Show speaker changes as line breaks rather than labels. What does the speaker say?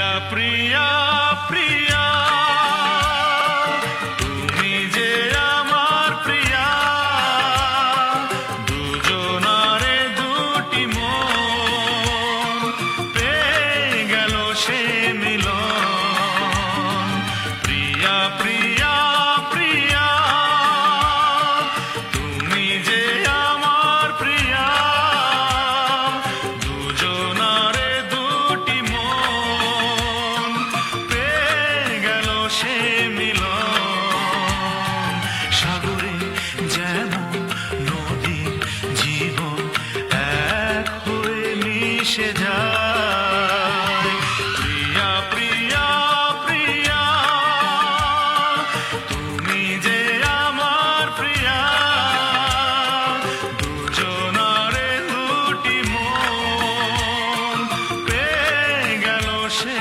প্রিয়া প্রিয়া তুমি যে আমার প্রিয়া, দুজনারে দুটি মন পেয়ে গেল সে মিলন। প্রিয়া প্রিয়া প্রিয়া তুমি যে আমার প্রিয়া, দুজনারে দুটি মন পেয়ে গেল সে মিলন। সাগরে যেমন নদীর জীবন এক হয়ে মিশে যায়। প্রিয়া প্রিয়া প্রিয়া তুমি যে আমার প্রিয়া, দুজনারে দুটি মন পেয়ে গেল সে